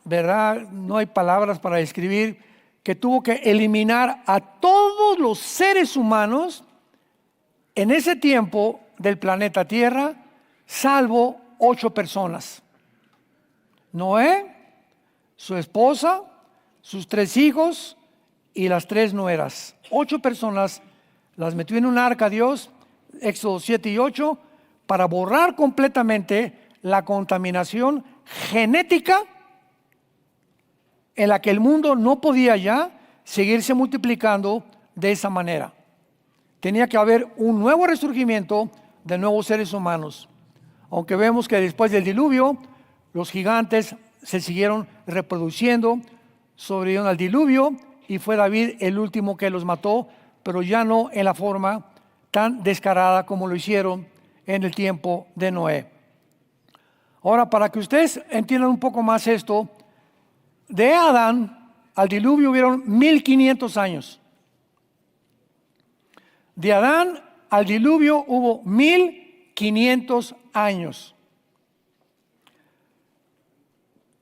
¿verdad? No hay palabras para describir, que tuvo que eliminar a todos los seres humanos en ese tiempo del planeta Tierra, salvo 8 personas. Noé, su esposa, sus 3 hijos y las 3 nueras. 8 personas las metió en un arca Dios, Éxodo 7 y 8, para borrar completamente la contaminación genética en la que el mundo no podía ya seguirse multiplicando de esa manera. Tenía que haber un nuevo resurgimiento de nuevos seres humanos. Aunque vemos que después del diluvio, los gigantes se siguieron reproduciendo, sobrevivieron al diluvio y fue David el último que los mató, pero ya no en la forma tan descarada como lo hicieron en el tiempo de Noé. Ahora, para que ustedes entiendan un poco más esto, de Adán al diluvio hubieron 1500 años. De Adán al diluvio hubo 1500 años.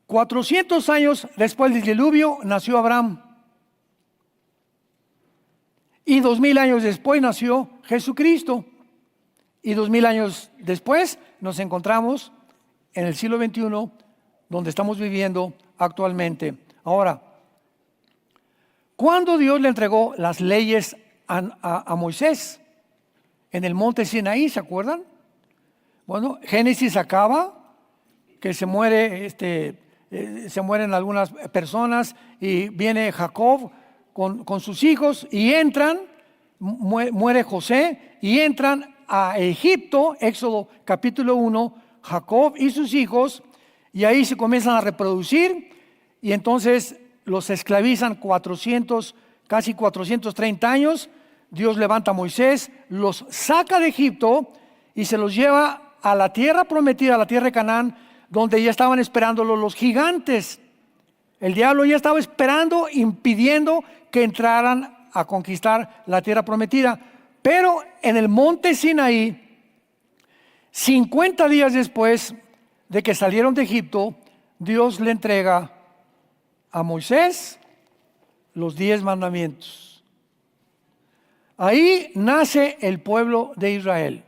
400 años después del diluvio nació Abraham. Y 2000 años después nació Jesucristo. Y 2000 años después nos encontramos en el siglo XXI, donde estamos viviendo actualmente. Ahora, ¿cuándo Dios le entregó las leyes a Moisés? En el monte Sinaí, ¿se acuerdan? Bueno, Génesis acaba, que se mueren algunas personas y viene Jacob con sus hijos y entran, muere José y entran a Egipto, Éxodo capítulo 1, Jacob y sus hijos, y ahí se comienzan a reproducir y entonces los esclavizan casi 430 años. Dios levanta a Moisés, los saca de Egipto y se los lleva a la tierra prometida, a la tierra de Canaán, donde ya estaban esperándolo los gigantes. El diablo ya estaba esperando, impidiendo que entraran a conquistar la tierra prometida. Pero en el monte Sinaí, 50 días después de que salieron de Egipto, Dios le entrega a Moisés los 10 mandamientos. Ahí nace el pueblo de Israel.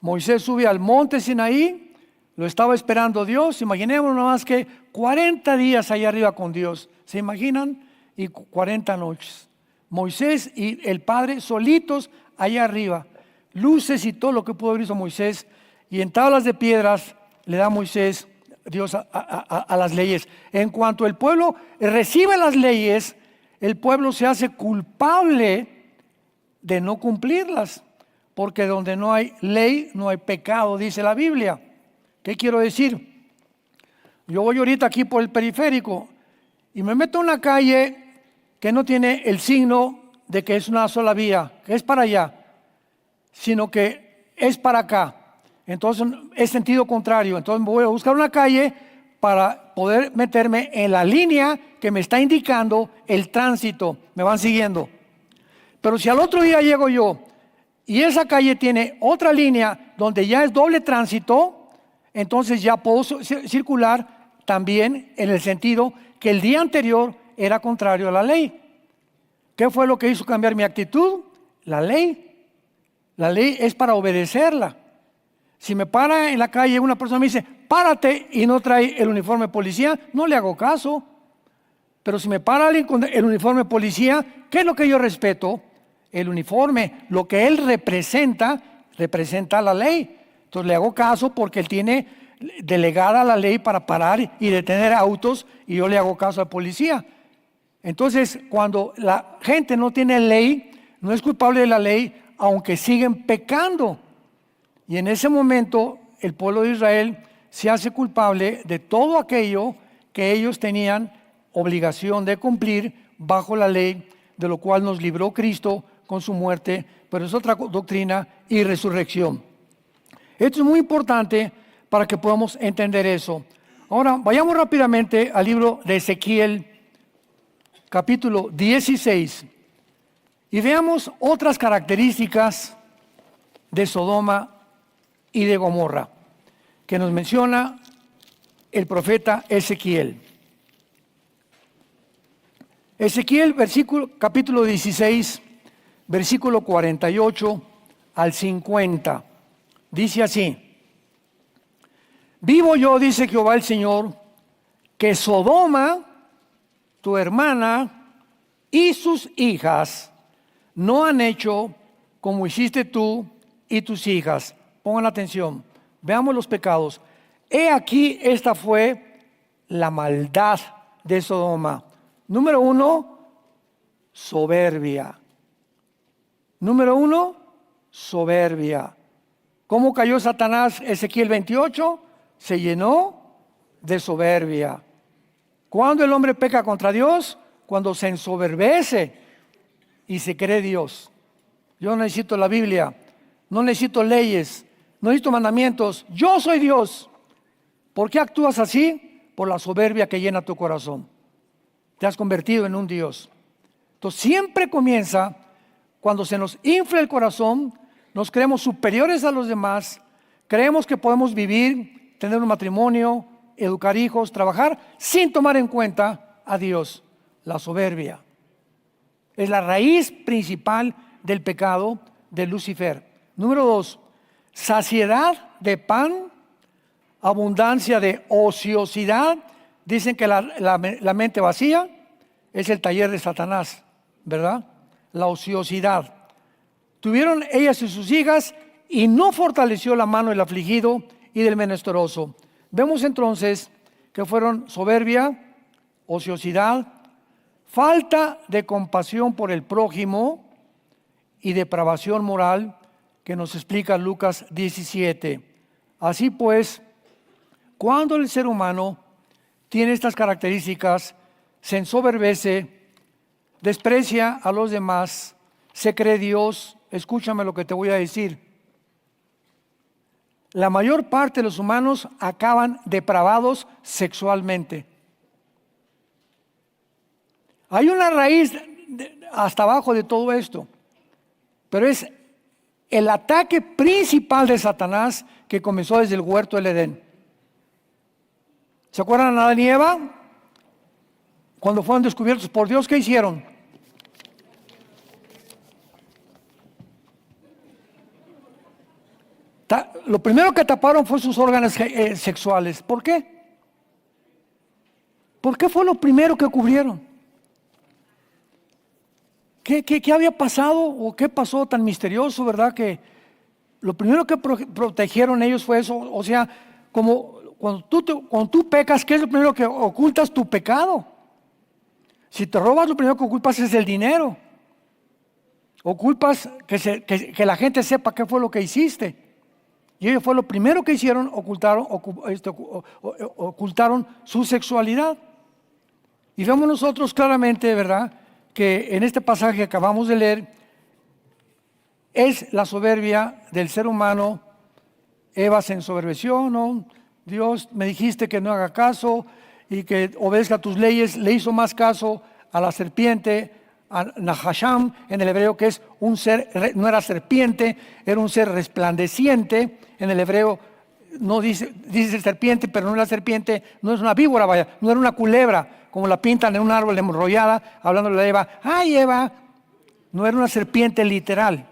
Moisés sube al monte Sinaí, lo estaba esperando Dios. Imaginemos nomás que 40 días allá arriba con Dios, ¿se imaginan? Y 40 noches. Moisés y el Padre solitos allá arriba, luces y todo lo que pudo haber visto Moisés, y en tablas de piedras le da a Moisés Dios a las leyes. En cuanto el pueblo recibe las leyes, el pueblo se hace culpable de no cumplirlas, porque donde no hay ley no hay pecado, dice la Biblia. ¿Qué quiero decir? Yo voy ahorita aquí por el periférico y me meto en una calle que no tiene el signo de que es una sola vía, que es para allá, sino que es para acá. Entonces es sentido contrario. Entonces voy a buscar una calle para poder meterme en la línea que me está indicando el tránsito. Me van siguiendo. Pero si al otro día llego yo y esa calle tiene otra línea donde ya es doble tránsito, entonces ya puedo circular también en el sentido que el día anterior era contrario a la ley. ¿Qué fue lo que hizo cambiar mi actitud? La ley. La ley es para obedecerla. Si me para en la calle una persona me dice, párate, y no trae el uniforme de policía, no le hago caso. Pero si me para alguien con el uniforme de policía, ¿qué es lo que yo respeto? El uniforme, lo que él representa la ley. Entonces le hago caso porque él tiene delegada la ley para parar y detener autos, y yo le hago caso al policía. Entonces, cuando la gente no tiene ley, no es culpable de la ley, aunque siguen pecando. Y en ese momento, el pueblo de Israel se hace culpable de todo aquello que ellos tenían obligación de cumplir bajo la ley, de lo cual nos libró Cristo con su muerte, pero es otra doctrina, y resurrección. Esto es muy importante para que podamos entender eso. Ahora, vayamos rápidamente al libro de Ezequiel, capítulo 16, y veamos otras características de Sodoma y de Gomorra que nos menciona el profeta Ezequiel. Ezequiel, capítulo 16, versículo 48 al 50. Dice así: vivo yo, dice Jehová el Señor, que Sodoma, tu hermana, y sus hijas no han hecho como hiciste tú y tus hijas. Pongan atención, veamos los pecados. He aquí, esta fue la maldad de Sodoma. Número 1, soberbia. Número 1, soberbia. ¿Cómo cayó Satanás? Ezequiel 28, se llenó de soberbia. ¿Cuándo el hombre peca contra Dios? Cuando se ensoberbece y se cree Dios. Yo no necesito la Biblia, no necesito leyes, no necesito mandamientos. Yo soy Dios. ¿Por qué actúas así? Por la soberbia que llena tu corazón. Te has convertido en un Dios. Entonces siempre comienza cuando se nos infla el corazón, nos creemos superiores a los demás, creemos que podemos vivir, tener un matrimonio, educar hijos, trabajar, sin tomar en cuenta a Dios. La soberbia es la raíz principal del pecado de Lucifer. Número 2, saciedad de pan, abundancia de ociosidad. Dicen que la mente vacía es el taller de Satanás, ¿verdad? La ociosidad. Tuvieron ellas y sus hijas y no fortaleció la mano del afligido y del menesteroso. Vemos entonces que fueron soberbia, ociosidad, falta de compasión por el prójimo y depravación moral, que nos explica Lucas 17. Así pues, cuando el ser humano tiene estas características, se ensoberbece, desprecia a los demás, se cree Dios. Escúchame lo que te voy a decir. La mayor parte de los humanos acaban depravados sexualmente. Hay una raíz hasta abajo de todo esto, pero es el ataque principal de Satanás que comenzó desde el huerto del Edén. ¿Se acuerdan de Adán y Eva? Cuando fueron descubiertos por Dios, ¿qué hicieron? Lo primero que taparon fue sus órganos sexuales. ¿Por qué? ¿Por qué fue lo primero que cubrieron? ¿Qué había pasado o qué pasó tan misterioso, verdad? Que lo primero que protegieron ellos fue eso. O sea, como cuando tú pecas, ¿qué es lo primero que ocultas? Tu pecado. Si te robas, lo primero que ocultas es el dinero. Ocultas que la gente sepa qué fue lo que hiciste. Y ellos fue lo primero que hicieron, ocultaron su sexualidad. Y vemos nosotros claramente, ¿verdad?, que en este pasaje que acabamos de leer es la soberbia del ser humano. Eva se ensoberbeció, ¿no? Dios, me dijiste que no haga caso y que obedezca tus leyes. Le hizo más caso a la serpiente, a Nahasham en el hebreo, que es un ser, no era serpiente, era un ser resplandeciente. En el hebreo no dice serpiente, pero no era serpiente, no es una víbora, vaya, no era una culebra, como la pintan en un árbol enrollada, hablándole a Eva. ¡Ay, Eva! No era una serpiente literal.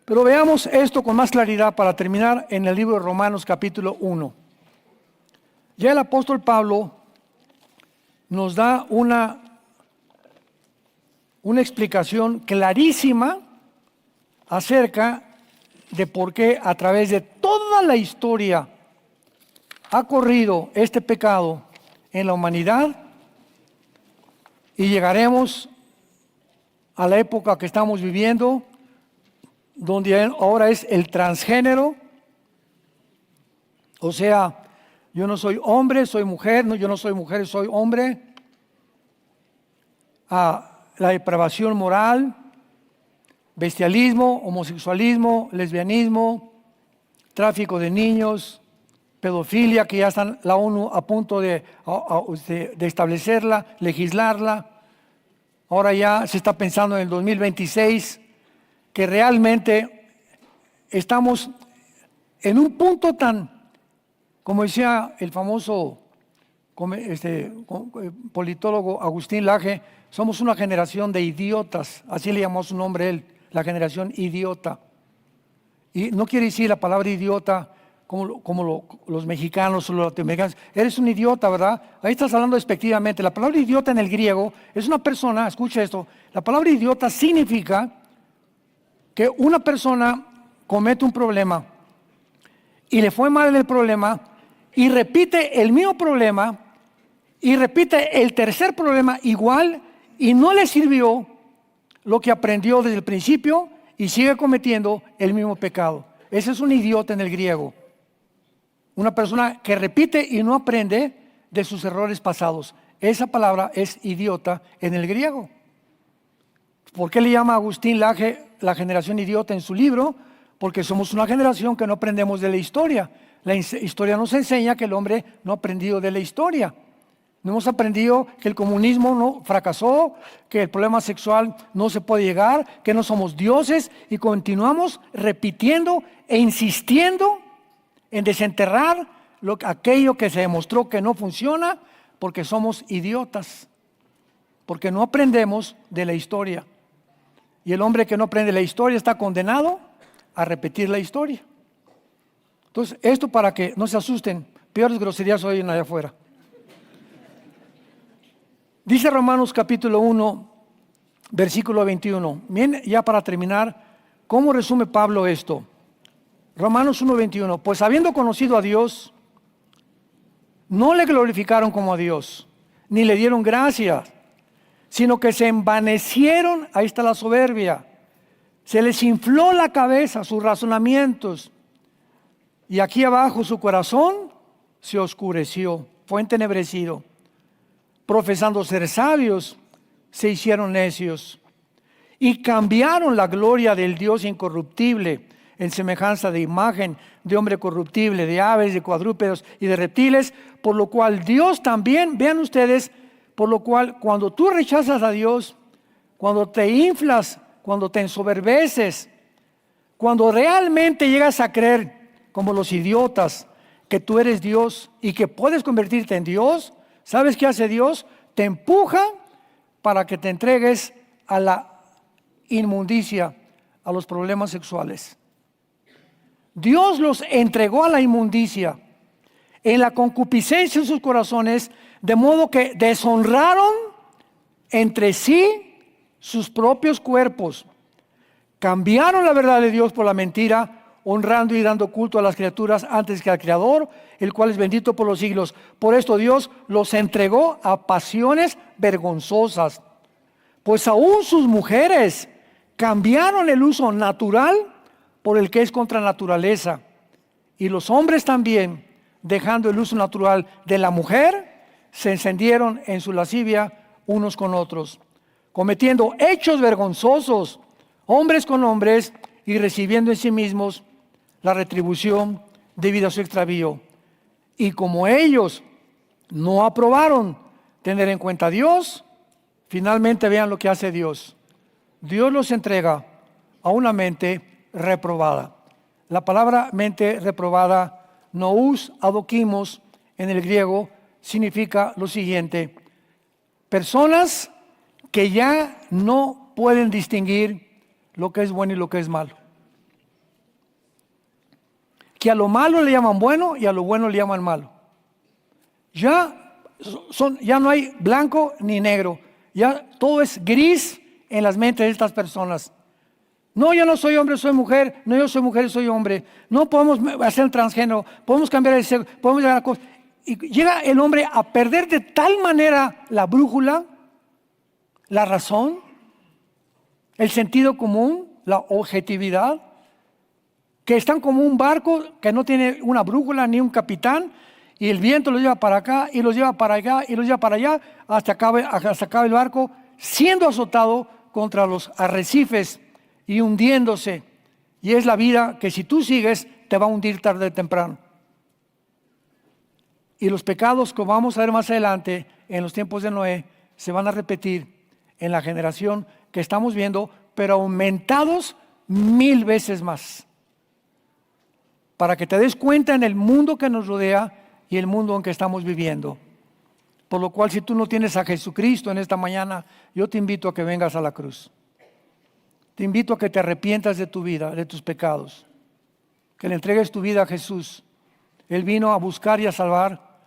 Pero veamos esto con más claridad para terminar en el libro de Romanos capítulo 1. Ya el apóstol Pablo nos da una explicación clarísima acerca de por qué a través de toda la historia ha corrido este pecado en la humanidad, y llegaremos a la época que estamos viviendo, donde ahora es el transgénero. O sea, yo no soy hombre, soy mujer, no, yo no soy mujer, soy hombre. La depravación moral, bestialismo, homosexualismo, lesbianismo, tráfico de niños, pedofilia, que ya están la ONU a punto de establecerla, legislarla. Ahora ya se está pensando en el 2026 que realmente estamos en un punto tan, como decía el famoso politólogo Agustín Laje, somos una generación de idiotas, así le llamó su nombre él, la generación idiota. Y no quiere decir la palabra idiota como los mexicanos o los latinoamericanos. Eres un idiota, ¿verdad? Ahí estás hablando despectivamente. La palabra idiota en el griego es una persona, escucha esto, la palabra idiota significa que una persona comete un problema y le fue mal en el problema, y repite el mismo problema, y repite el tercer problema igual, y no le sirvió lo que aprendió desde el principio, y sigue cometiendo el mismo pecado. Ese es un idiota en el griego. Una persona que repite y no aprende de sus errores pasados. Esa palabra es idiota en el griego. ¿Por qué le llama a Agustín Laje la generación idiota en su libro? Porque somos una generación que no aprendemos de la historia. La historia nos enseña que el hombre no ha aprendido de la historia. No hemos aprendido que el comunismo no fracasó, que el problema sexual no se puede llegar, que no somos dioses, y continuamos repitiendo e insistiendo en desenterrar aquello que se demostró que no funciona, porque somos idiotas, porque no aprendemos de la historia. Y el hombre que no aprende la historia está condenado a repetir la historia. Entonces, esto para que no se asusten, peores groserías oyen allá afuera. Dice Romanos capítulo 1, versículo 21. Bien, ya para terminar, ¿cómo resume Pablo esto? Romanos 1, 21. Pues habiendo conocido a Dios, no le glorificaron como a Dios, ni le dieron gracias, sino que se envanecieron, ahí está la soberbia, se les infló la cabeza, sus razonamientos, y aquí abajo su corazón se oscureció, fue entenebrecido. Profesando ser sabios, se hicieron necios y cambiaron la gloria del Dios incorruptible en semejanza de imagen de hombre corruptible, de aves, de cuadrúpedos y de reptiles, por lo cual Dios también, vean ustedes, por lo cual cuando tú rechazas a Dios, cuando te inflas, cuando te ensoberbeces, cuando realmente llegas a creer, como los idiotas, que tú eres Dios y que puedes convertirte en Dios, ¿sabes qué hace Dios? Te empuja para que te entregues a la inmundicia, a los problemas sexuales. Dios los entregó a la inmundicia, en la concupiscencia en sus corazones, de modo que deshonraron entre sí sus propios cuerpos. Cambiaron la verdad de Dios por la mentira, honrando y dando culto a las criaturas antes que al Creador, el cual es bendito por los siglos. Por esto Dios los entregó a pasiones vergonzosas, pues aún sus mujeres cambiaron el uso natural por el que es contra naturaleza, y los hombres también, dejando el uso natural de la mujer, se encendieron en su lascivia unos con otros, cometiendo hechos vergonzosos, hombres con hombres, y recibiendo en sí mismos la retribución debida a su extravío. Y como ellos no aprobaron tener en cuenta a Dios, finalmente vean lo que hace Dios. Dios los entrega a una mente reprobada. La palabra mente reprobada, nous adokimos, en el griego, significa lo siguiente: personas que ya no pueden distinguir lo que es bueno y lo que es malo. Que a lo malo le llaman bueno y a lo bueno le llaman malo. Ya no hay blanco ni negro. Ya todo es gris en las mentes de estas personas. No, yo no soy hombre, soy mujer. No, yo soy mujer, soy hombre. No podemos hacer el transgénero. Podemos cambiar el sexo. Podemos llegar a cosas. Y llega el hombre a perder de tal manera la brújula, la razón, el sentido común, la objetividad, que están como un barco que no tiene una brújula ni un capitán, y el viento los lleva para acá y los lleva para allá y los lleva para allá hasta acabe el barco siendo azotado contra los arrecifes y hundiéndose. Y es la vida que si tú sigues te va a hundir tarde o temprano. Y los pecados que vamos a ver más adelante en los tiempos de Noé se van a repetir en la generación que estamos viendo, pero aumentados 1000 veces más. Para que te des cuenta en el mundo que nos rodea y el mundo en que estamos viviendo. Por lo cual, si tú no tienes a Jesucristo en esta mañana, yo te invito a que vengas a la cruz. Te invito a que te arrepientas de tu vida, de tus pecados. Que le entregues tu vida a Jesús. Él vino a buscar y a salvar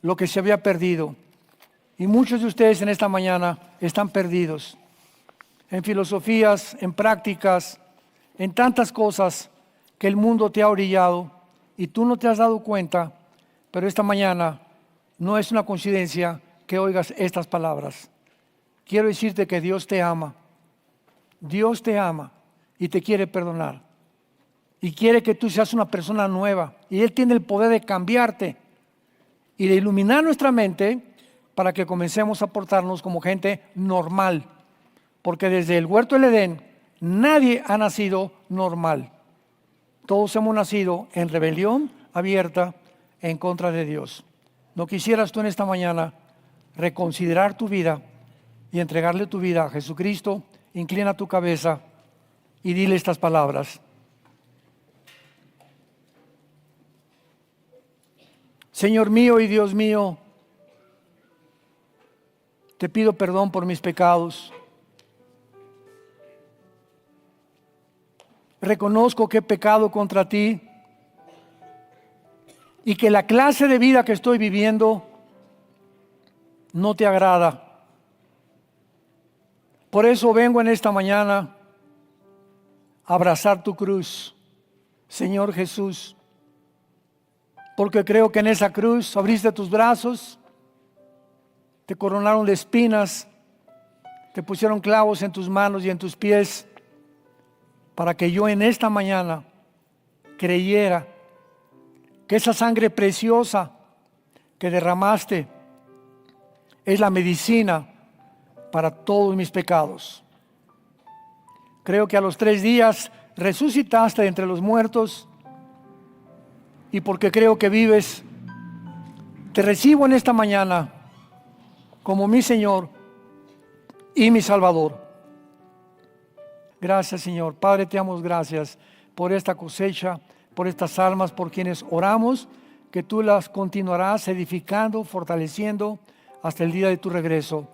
lo que se había perdido. Y muchos de ustedes en esta mañana están perdidos. En filosofías, en prácticas, en tantas cosas que el mundo te ha orillado y tú no te has dado cuenta, pero esta mañana no es una coincidencia que oigas estas palabras. Quiero decirte que Dios te ama. Dios te ama y te quiere perdonar. Y quiere que tú seas una persona nueva. Y Él tiene el poder de cambiarte y de iluminar nuestra mente para que comencemos a portarnos como gente normal. Porque desde el huerto del Edén, nadie ha nacido normal. Todos hemos nacido en rebelión abierta en contra de Dios. ¿No quisieras tú en esta mañana reconsiderar tu vida y entregarle tu vida a Jesucristo? Inclina tu cabeza y dile estas palabras. Señor mío y Dios mío, te pido perdón por mis pecados. Reconozco que he pecado contra ti y que la clase de vida que estoy viviendo no te agrada. Por eso vengo en esta mañana a abrazar tu cruz, Señor Jesús, porque creo que en esa cruz abriste tus brazos, te coronaron de espinas, te pusieron clavos en tus manos y en tus pies, para que yo en esta mañana creyera que esa sangre preciosa que derramaste es la medicina para todos mis pecados. Creo que a los 3 días resucitaste de entre los muertos, y porque creo que vives, te recibo en esta mañana como mi Señor y mi Salvador. Gracias, Señor. Padre, te damos gracias por esta cosecha, por estas almas, por quienes oramos, que tú las continuarás edificando, fortaleciendo hasta el día de tu regreso.